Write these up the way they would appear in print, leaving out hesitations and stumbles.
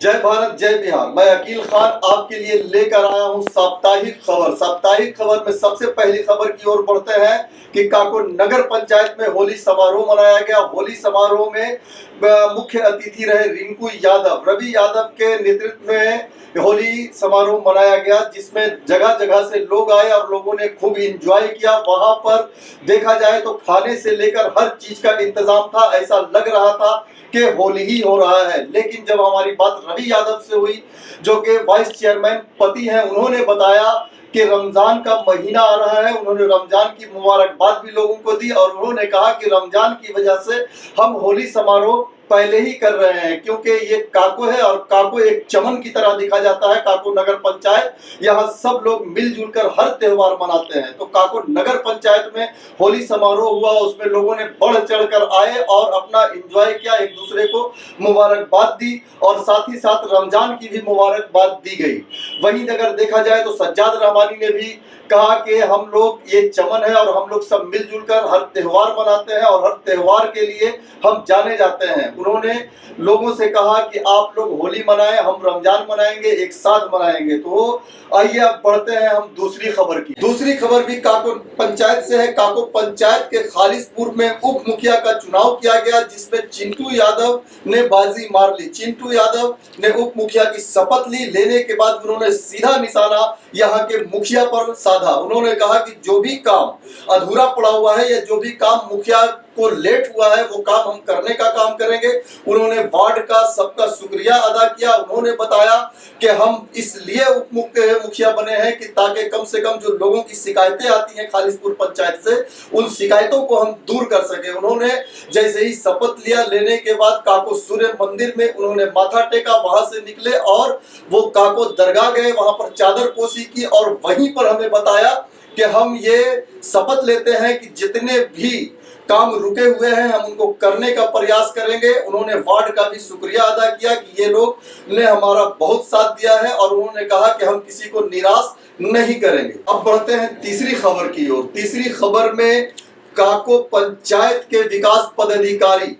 जय भारत जय बिहार। मैं अकील खान आपके लिए लेकर आया हूं साप्ताहिक खबर। साप्ताहिक खबर में सबसे पहली खबर की ओर बढ़ते हैं कि काको नगर पंचायत में होली समारोह मनाया गया। होली समारोह में मुख्य अतिथि रहे रिंकू यादव। रवि यादव के नेतृत्व में होली समारोह मनाया गया, जिसमें जगह जगह से लोग आए और लोगों ने खूब इंजॉय किया। वहां पर देखा जाए तो खाने से लेकर हर चीज का इंतजाम था। ऐसा लग रहा था कि होली ही हो रहा है। लेकिन जब हमारी बात रवि यादव से हुई, जो कि वाइस चेयरमैन पति हैं, उन्होंने बताया कि रमजान का महीना आ रहा है। उन्होंने रमजान की मुबारकबाद भी लोगों को दी और उन्होंने कहा कि रमजान की वजह से हम होली समारोह पहले ही कर रहे हैं, क्योंकि ये काको है और काको एक चमन की तरह दिखा जाता है। काको नगर पंचायत, यहाँ सब लोग मिलजुल कर हर त्योहार मनाते हैं। तो काको नगर पंचायत में होली समारोह हुआ, उसमें लोगों ने बढ़ चढ़कर आए और अपना एंजॉय किया, एक दूसरे को मुबारकबाद दी और साथ ही साथ रमजान की भी मुबारकबाद दी गई। वहीं अगर देखा जाए तो सज्जाद रहमानी ने भी कहा कि हम लोग ये चमन है और हम लोग सब मिलजुल कर हर त्योहार मनाते हैं और हर त्योहार के लिए हम जाने जाते हैं। उन्होंने लोगों से कहा कि आप लोग होली मनाएं, हम रमजान मनाएंगे, एक साथ मनाएंगे। तो आइए अब बढ़ते हैं हम दूसरी खबर की। दूसरी खबर भी काको पंचायत से है। काको पंचायत के खालिसपुर में उप मुखिया का चुनाव किया गया, जिसमें चिंटू यादव ने बाजी मार ली। चिंटू यादव ने उप मुखिया की शपथ ली। लेने के बाद उन्होंने सीधा निशाना यहाँ के मुखिया पर साधा। उन्होंने कहा कि जो भी काम अधूरा पड़ा हुआ है या जो भी काम मुखिया को लेट हुआ है, वो काम हम करने का काम करेंगे। उन्होंने वार्ड का सबका शुक्रिया अदा किया। उन्होंने बताया कि हम इसलिए उप मुखिया बने हैं कि ताकि कम से कम जो लोगों की शिकायतें आती हैं खालिसपुर पंचायत से, उन शिकायतों को हम दूर कर सके। उन्होंने जैसे ही शपथ लिया, लेने के बाद काको सूर्य मंदिर में उन्होंने माथा टेका, वहां से निकले और वो काको दरगाह गए, वहां पर चादर पोशी की और वहीं पर हमें बताया कि हम ये शपथ लेते हैं कि जितने भी काम रुके हुए हैं हम उनको करने का प्रयास करेंगे। उन्होंने वार्ड का भी शुक्रिया अदा किया कि ये लोग ने हमारा बहुत साथ दिया है और उन्होंने कहा कि हम किसी को निराश नहीं करेंगे। अब बढ़ते हैं तीसरी खबर की ओर। तीसरी खबर में काको पंचायत के विकास पदाधिकारी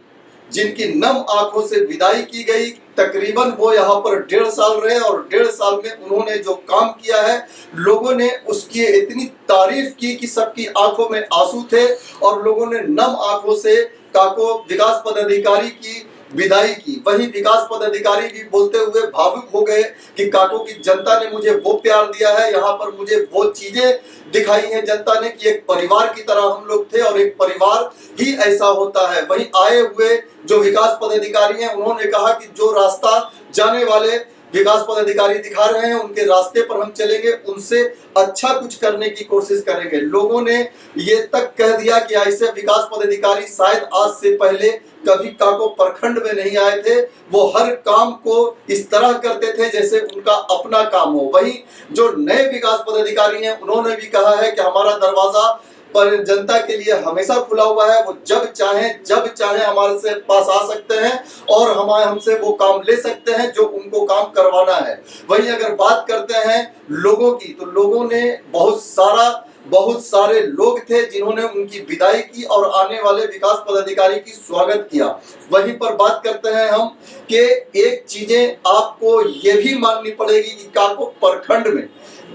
जिनकी नम आंखों से विदाई की गई, तकरीबन वो यहाँ पर 1.5 साल रहे और 1.5 साल में उन्होंने जो काम किया है, लोगों ने उसकी इतनी तारीफ की कि सबकी आंखों में आंसू थे और लोगों ने नम आंखों से काको विकास पदाधिकारी की विदाई की। वहीं विकास पदाधिकारी भी बोलते हुए भावुक हो गए कि काको की जनता ने मुझे वो प्यार दिया है, यहाँ पर मुझे वो चीजें दिखाई हैं जनता ने कि एक परिवार की तरह हम लोग थे और एक परिवार ही ऐसा होता है। वहीं आए हुए जो विकास पदाधिकारी हैं, उन्होंने कहा कि जो रास्ता जाने वाले विकास पदाधिकारी दिखा रहे हैं, उनके रास्ते पर हम चलेंगे, उनसे अच्छा कुछ करने की कोशिश करेंगे। लोगों ने ये तक कह दिया कि ऐसे विकास पदाधिकारी शायद आज से पहले कभी काको प्रखंड में नहीं आए थे। वो हर काम को इस तरह करते थे जैसे उनका अपना काम हो। वहीं जो नए विकास पदाधिकारी हैं, उन्होंने भी कहा है कि हमारा दरवाजा पर जनता के लिए हमेशा खुला हुआ है। वो जब चाहे हमारे से पास आ सकते हैं और हमसे वो काम ले सकते हैं जो उनको काम करवाना है। वहीं अगर बात करते हैं लोगों की, तो लोगों ने बहुत सारे लोग थे जिन्होंने उनकी विदाई की और आने वाले विकास पदाधिकारी की स्वागत किया। वहीं पर बात करते हैं हम कि एक चीजें आपको ये भी माननी पड़ेगी कि काको प्रखंड में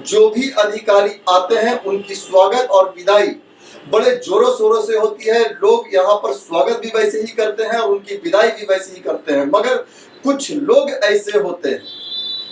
जो भी अधिकारी आते हैं, उनकी स्वागत और विदाई बड़े जोरों शोरों से होती है। लोग यहाँ पर स्वागत भी वैसे ही करते हैं और उनकी विदाई भी वैसे ही करते हैं। मगर कुछ लोग ऐसे होते हैं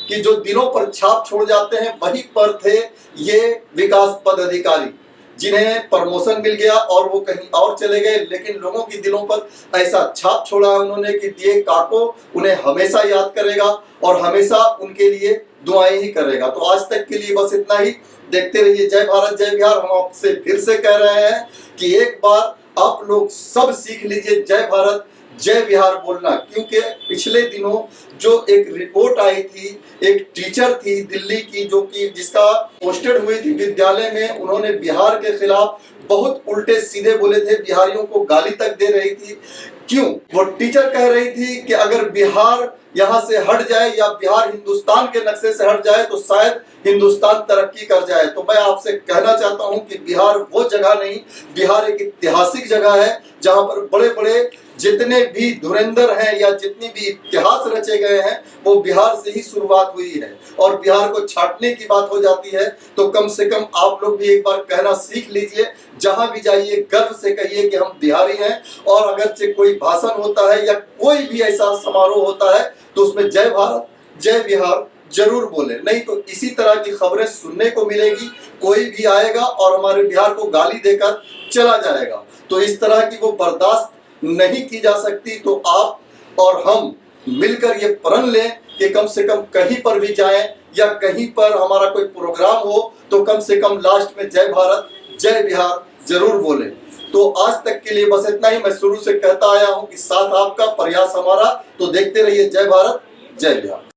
कि जो दिलों पर छाप छोड़ जाते हैं। वहीं पर थे ये विकास पदाधिकारी जिन्हें प्रमोशन मिल गया और वो कहीं और चले गए, लेकिन लोगों की दिलों पर ऐसा छाप छोड़ा उन्होंने कि ये काको उन्हें हमेशा याद करेगा और हमेशा उनके लिए दुआएं ही करेगा। तो आज तक के लिए बस इतना ही। देखते रहिए जय भारत जय बिहार। हम आपसे फिर से कह रहे हैं कि एक बार आप लोग सब सीख लीजिए जय भारत जय बिहार बोलना, क्योंकि पिछले दिनों जो एक रिपोर्ट आई थी, एक टीचर थी दिल्ली की जो कि जिसका पोस्टेड हुई थी विद्यालय में, उन्होंने बिहार के खिलाफ बहुत उल्टे सीधे बोले थे, बिहारियों को गाली तक दे रही थी। क्यों? वो टीचर कह रही थी कि अगर बिहार यहाँ से हट जाए या बिहार हिंदुस्तान के नक्शे से हट जाए तो शायद हिंदुस्तान तरक्की कर जाए। तो मैं आपसे कहना चाहता हूँ कि बिहार वो जगह नहीं, बिहार एक ऐतिहासिक जगह है जहाँ पर बड़े बड़े जितने भी धुरंधर हैं या जितनी भी इतिहास रचे गए हैं वो बिहार से ही शुरुआत हुई है। और बिहार को छाटने की बात हो जाती है तो कम से कम आप लोग भी एक बार कहना सीख लीजिए। जहां भी जाइए गर्व से कहिए कि हम बिहारी हैं। और अगर कोई भाषण होता है या कोई भी ऐसा समारोह होता है तो उसमें जय भारत जय बिहार जरूर बोले, नहीं तो इसी तरह की खबरें सुनने को मिलेगी। कोई भी आएगा और हमारे बिहार को गाली देकर चला जाएगा, तो इस तरह की वो बर्दाश्त नहीं की जा सकती। तो आप और हम मिलकर ये प्रण लें कि कम से कम कहीं पर भी जाएं या कहीं पर हमारा कोई प्रोग्राम हो तो कम से कम लास्ट में जय भारत जय बिहार जरूर बोले। तो आज तक के लिए बस इतना ही। मैं शुरू से कहता आया हूं कि साथ आपका, प्रयास हमारा। तो देखते रहिए जय भारत जय बिहार।